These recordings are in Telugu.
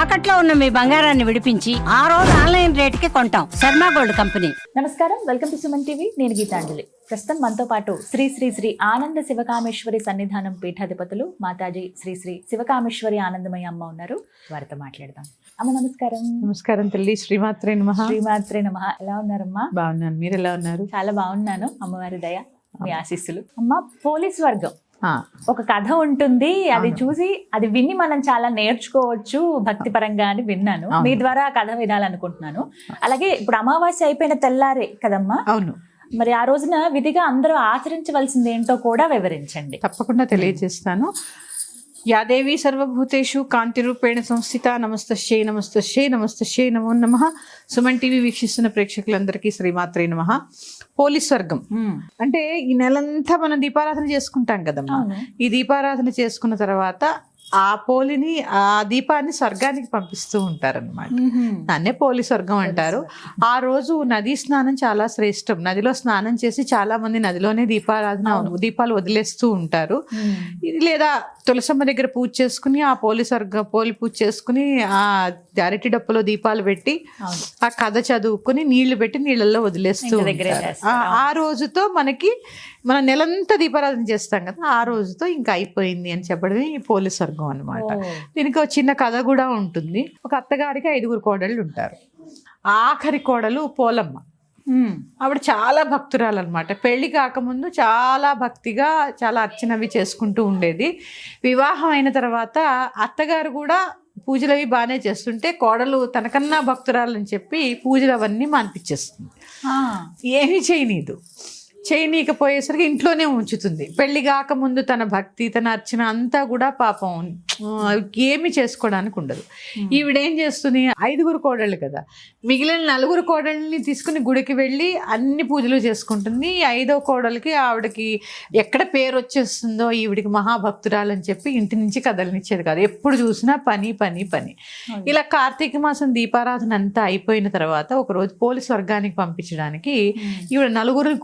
తాకట్లో ఉన్న మీ బంగారాన్ని విడిపించి ఆ రోజు ఆన్లైన్ రేటుకి కొంటాం. Sharma gold company. నమస్కారం, వెల్కమ్ టు సుమన్ టీవీ. నేను గీతాంజలి. ప్రస్తుతం మనతో పాటు శ్రీ శ్రీ శ్రీ ఆనంద శివకామేశ్వరి సన్నిధానం పీఠాధిపతులు మాతాజీ శ్రీ శ్రీ శివకామేశ్వరి ఆనందమయ్య అమ్మ ఉన్నారు. వారితో మాట్లాడదాం. అమ్మ నమస్కారం. నమస్కారం తల్లి. శ్రీమాత్రే నమః. శ్రీమాత్రే నమః. ఎలా ఉన్నారమ్మా? బాగున్నాను, మీరు ఎలా ఉన్నారు? చాలా బాగున్నాను. అమ్మవారి దయ, మీ ఆశీస్సులు. అమ్మ, పోలీస్ వర్గం ఆ, ఒక కథ ఉంటుంది, అది చూసి అది విని మనం చాలా నేర్చుకోవచ్చు భక్తి పరంగా అని విన్నాను. మీ ద్వారా ఆ కథ వినాలనుకుంటున్నాను. అలాగే ఇప్పుడు అమావాస్య అయిపోయిన తెల్లారే కదమ్మా? అవును. మరి ఆ రోజున విధిగా అందరూ ఆచరించవలసింది ఏంటో కూడా వివరించండి. తప్పకుండా తెలియజేస్తాను. యాదేవి సర్వభూతేషు కాంతి రూపేణ సంస్థిత. నమస్తశ్యై నమస్తశ్యై నమస్తశ్యై నమో నమః. సుమన్ టీవీ వీక్షిస్తున్న ప్రేక్షకులందరికీ శ్రీమాత్రే నమః. పోలీస్ వర్గం అంటే ఈ నెలంతా మనం దీపారాధన చేసుకుంటాం కదమ్మా. ఈ దీపారాధన చేసుకున్న తర్వాత ఆ పోలిని, ఆ దీపాన్ని స్వర్గానికి పంపిస్తూ ఉంటారన్నమాట. దాన్నే పోలీస్ స్వర్గం అంటారు. ఆ రోజు నదీ స్నానం చాలా శ్రేష్టం. నదిలో స్నానం చేసి చాలా మంది నదిలోనే దీపాలు వదిలేస్తూ ఉంటారు. ఇది లేదా తులసమ్మ దగ్గర పూజ చేసుకుని ఆ పోలి పూజ చేసుకుని ఆ అరటి డప్పులో దీపాలు పెట్టి ఆ కథ చదువుకుని నీళ్లు పెట్టి నీళ్ళల్లో వదిలేస్తూ ఉంటారు. ఆ రోజుతో మన నెలంతా దీపారాధన చేస్తాం కదా, ఆ రోజుతో ఇంకా అయిపోయింది అని చెప్పడమే ఈ పోలీస్ స్వర్గం అన్నమాట. దీనికి ఒక చిన్న కథ కూడా ఉంటుంది. ఒక అత్తగారికి 5 కోడళ్ళు ఉంటారు. ఆఖరి కోడలు పోలమ్మ. ఆవిడ చాలా భక్తురాలు అనమాట. పెళ్లి కాకముందు చాలా భక్తిగా చాలా అర్చనవి చేసుకుంటూ ఉండేది. వివాహం అయిన తర్వాత అత్తగారు కూడా పూజలు అవి బాగానే చేస్తుంటే కోడలు తనకన్నా భక్తురాలని చెప్పి పూజలు అవన్నీ మానిపించేస్తుంది. ఏమీ చేయనీకపోయేసరికి ఇంట్లోనే ఉంచుతుంది. పెళ్లి కాకముందు తన భక్తి, తన అర్చన అంతా కూడా పాపం ఏమి చేసుకోవడానికి ఉండదు. ఈవిడేం చేస్తుంది, 5 కోడళ్ళు కదా, మిగిలిన 4 కోడళ్ళని తీసుకుని గుడికి వెళ్ళి అన్ని పూజలు చేసుకుంటుంది. 5వ కోడలికి ఆవిడకి ఎక్కడ పేరు వచ్చేస్తుందో ఈవిడికి మహాభక్తురాలని చెప్పి ఇంటి నుంచి కదలనిచ్చేది కాదు. ఎప్పుడు చూసినా పని పని పని. ఇలా కార్తీక మాసం దీపారాధన అంతా అయిపోయిన తర్వాత ఒకరోజు పోలీస్ వర్గానికి పంపించడానికి ఈవిడ 4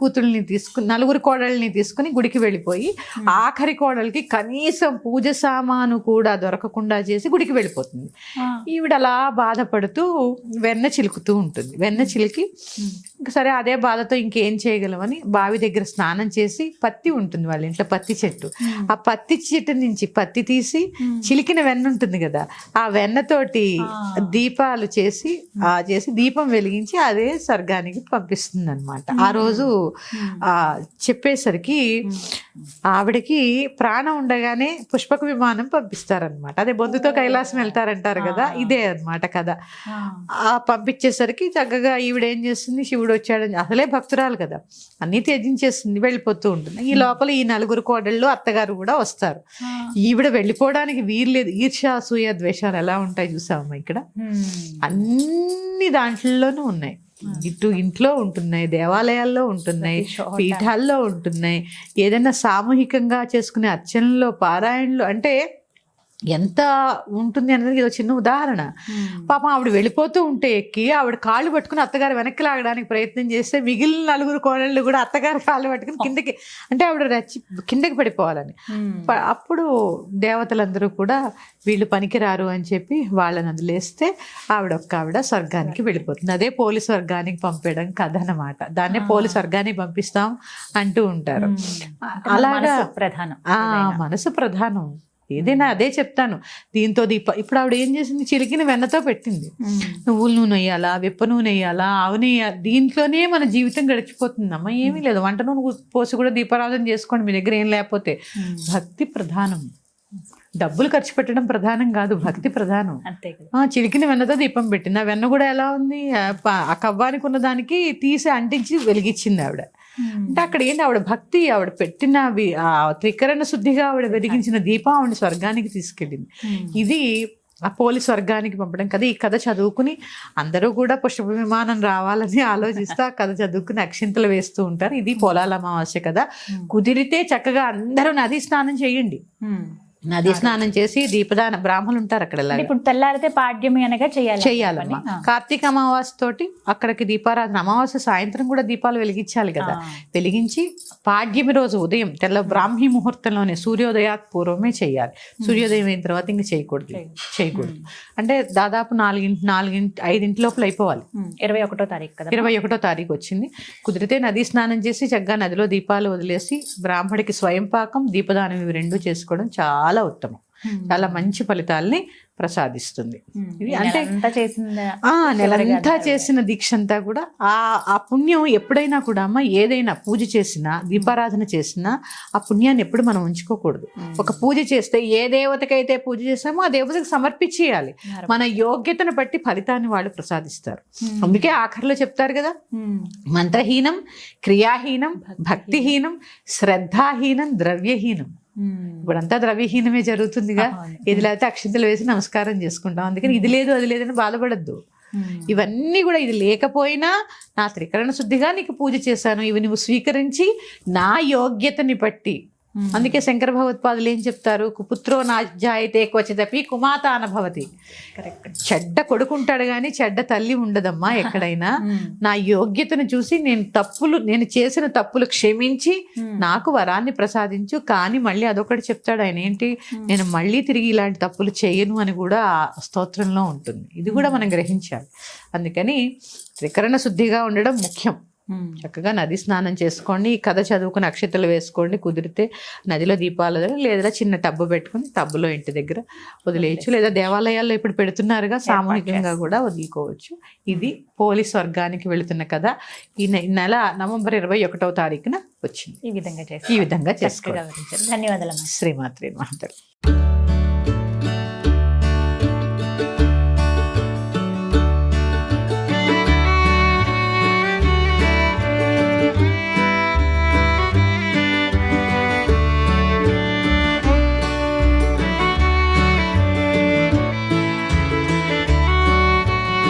కోడళ్ళని తీసుకుని గుడికి వెళ్ళిపోయి ఆఖరి కోడలికి కనీసం పూజ సామాను కూడా దొరకకుండా చేసి గుడికి వెళ్ళిపోతుంది. ఈవిడ అలా బాధపడుతూ వెన్న చిలుకుతూ ఉంటుంది. వెన్న చిలికి సరే అదే బాధతో ఇంకేం చేయగలమని బావి దగ్గర స్నానం చేసి, పత్తి ఉంటుంది వాళ్ళ ఇంట్లో, పత్తి చెట్టు, ఆ పత్తి చెట్టు నుంచి పత్తి తీసి చిలికిన వెన్న ఉంటుంది కదా, ఆ వెన్నతోటి దీపాలు చేసి దీపం వెలిగించి అదే స్వర్గానికి పంపిస్తుంది అనమాట. ఆ రోజు చెప్పేసరికి ఆవిడకి ప్రాణం ఉండగానే పుష్పక విమానం పంపిస్తారనమాట. అదే బొందుతో కైలాసం వెళ్తారంటారు కదా, ఇదే అనమాట కదా. పంపించేసరికి చక్కగా ఈవిడేం చేస్తుంది, శివుడు వచ్చాడని, అసలే భక్తురాలు కదా, అన్నీ త్యజించేస్తుంది, వెళ్ళిపోతూ ఉంటుంది. ఈ లోపల ఈ 4 కోడళ్ళు అత్తగారు కూడా వస్తారు. ఈవిడ వెళ్ళిపోవడానికి వీర్లేదు. ఈర్ష్య, అసూయ, ద్వేషాలు ఎలా ఉంటాయి చూసామమ్మా ఇక్కడ. అన్ని దాంట్లోనూ ఉన్నాయి. ఇటు ఇంట్లో ఉంటున్నాయి, దేవాలయాల్లో ఉంటున్నాయి, పీఠాల్లో ఉంటున్నాయి, ఏదైనా సామూహికంగా చేసుకునే అర్చనలో, పారాయణలో, అంటే ఎంత ఉంటుంది అనేది ఇది చిన్న ఉదాహరణ. పాపం ఆవిడ వెళ్ళిపోతూ ఉంటే ఎక్కి ఆవిడ కాళ్ళు పట్టుకుని అత్తగారు వెనక్కి లాగడానికి ప్రయత్నం చేస్తే మిగిలిన 4 కోడళ్ళు కూడా అత్తగారు కాళ్ళు పట్టుకుని కిందకి, అంటే ఆవిడ కిందకి పడిపోవాలని. అప్పుడు దేవతలందరూ కూడా వీళ్ళు పనికిరారు అని చెప్పి వాళ్ళని వదిలేస్తే ఆవిడ స్వర్గానికి వెళ్ళిపోతుంది. అదే పోలీస్ వర్గానికి పంపేయడం కథ అన్నమాట. దాన్నే పోలీస్ వర్గానికి పంపిస్తాం అంటూ ఉంటారు. అలాగా మనసు ప్రధానం. ఏదైనా అదే చెప్తాను. దీంతో ఇప్పుడు ఆవిడ ఏం చేసింది, చిలికిన వెన్నతో పెట్టింది. నువ్వుల నూనె వేయాలా, విప్ప నూనె వేయాలా, ఆవునే వేయాలి, దీంట్లోనే మన జీవితం గడిచిపోతుందమ్మా. ఏమీ లేదు, వంట నూనె పోసి కూడా దీపారాధన చేసుకోండి మీ దగ్గర ఏం లేకపోతే. భక్తి ప్రధానం, డబ్బులు ఖర్చు పెట్టడం ప్రధానం కాదు, భక్తి ప్రధానం. చిలికిన వెన్నతో దీపం పెట్టింది. ఆ వెన్న కూడా ఎలా ఉంది, ఆ కవ్వానికి ఉన్న దానికి తీసి అంటించి వెలిగించింది ఆవిడ. అంటే అక్కడ ఏంటి, ఆవిడ భక్తి, ఆవిడ పెట్టిన ఆ త్రికరణ శుద్ధిగా ఆవిడ వెలిగించిన దీపం ఆవిడ స్వర్గానికి తీసుకెళ్ళింది. ఇది ఆ పోలీస్ వర్గానికి పంపడం కదా. ఈ కథ చదువుకుని అందరూ కూడా పుష్ప విమానం రావాలని ఆలోచిస్తూ ఆ కథ చదువుకుని అక్షింతలు వేస్తూ ఉంటారు. ఇది పొలాల అమావాస్య కదా. కుదిరితే చక్కగా అందరూ నది స్నానం చేయండి. నది స్నానం చేసి దీపదాన బ్రాహ్మణులు ఉంటారు అక్కడ అంటే ఇప్పుడు తెల్లారితే పాడ్యమి అనగా చెయ్యాలమ్మా. కార్తీక అమావాస్య తోటి అక్కడికి దీపారాధన, అమావాస్య సాయంత్రం కూడా దీపాలు వెలిగించాలి కదా, వెలిగించి పాడ్యమి రోజు ఉదయం తెల్ల బ్రాహ్మీ ముహూర్తంలోనే సూర్యోదయాత్ పూర్వమే చేయాలి. సూర్యోదయం అయిన తర్వాత ఇంకా చేయకూడదు. అంటే దాదాపు 5 లోపల అయిపోవాలి. 21వ తారీఖు కదా, 21వ తారీఖు వచ్చింది. కుదిరితే నదీ స్నానం చేసి చక్కగా నదిలో దీపాలు వదిలేసి బ్రాహ్మడికి స్వయం పాకం దీపదానం ఇవి 2 చేసుకోవడం చాలా ఉత్తమం. చాలా మంచి ఫలితాలని ప్రసాదిస్తుంది. ఇది అంటే నెలంతా చేసిన దీక్ష అంతా కూడా ఆ పుణ్యం ఎప్పుడైనా కూడా అమ్మ, ఏదైనా పూజ చేసినా దీపారాధన చేసినా ఆ పుణ్యాన్ని ఎప్పుడు మనం ఉంచుకోకూడదు. ఒక పూజ చేస్తే ఏ దేవతకైతే పూజ చేస్తామో ఆ దేవతకు సమర్పించేయాలి. మన యోగ్యతను బట్టి ఫలితాన్ని వాళ్ళు ప్రసాదిస్తారు. అందుకే ఆఖరిలో చెప్తారు కదా, మంత్రహీనం, క్రియాహీనం, భక్తిహీనం, శ్రద్ధాహీనం, ద్రవ్యహీనం. ఇప్పుడంతా ద్రవ్యహీనమే జరుగుతుందిగా. ఇది లేకపోతే అక్షంతలు వేసి నమస్కారం చేసుకుంటాం. అందుకని ఇది లేదు అది లేదని బాధపడద్దు. ఇవన్నీ కూడా ఇది లేకపోయినా నా త్రికరణ శుద్ధిగా నీకు పూజ చేశాను, ఇవి నువ్వు స్వీకరించి నా యోగ్యతని బట్టి. అందుకే శంకర భగవత్పాదులు ఏం చెప్తారు, కుపుత్రో నాజాయితే క్వచిదపి కుమాత అనభవతి. చెడ్డ కొడుకుంటాడు కానీ చెడ్డ తల్లి ఉండదమ్మా ఎక్కడైనా. నా యోగ్యతను చూసి నేను చేసిన తప్పులు క్షమించి నాకు వరాన్ని ప్రసాదించు. కానీ మళ్ళీ అదొకటి చెప్తాడు ఆయన, ఏంటి, నేను మళ్ళీ తిరిగి ఇలాంటి తప్పులు చేయను అని కూడా ఆ స్తోత్రంలో ఉంటుంది. ఇది కూడా మనం గ్రహించాలి. అందుకని త్రికరణ శుద్ధిగా ఉండడం ముఖ్యం. చక్కగా నది స్నానం చేసుకోండి, ఈ కథ చదువుకుని అక్షతలు వేసుకోండి. కుదిరితే నదిలో దీపాలు లేదా చిన్న టబ్బు పెట్టుకుని టబ్బులో ఇంటి దగ్గర వదిలేయచ్చు. లేదా దేవాలయాల్లో ఇప్పుడు పెడుతున్నారుగా, సామూహికంగా కూడా వదులుకోవచ్చు. ఇది పోలీస్ వర్గానికి వెళుతున్న కథ. ఈ నెల నవంబర్ 21వ తారీఖున వచ్చింది. ఈ విధంగా చేసుకోండి. ధన్యవాదాలు. ధన్యవాదాలు. శ్రీమాత్రే మహంతలు.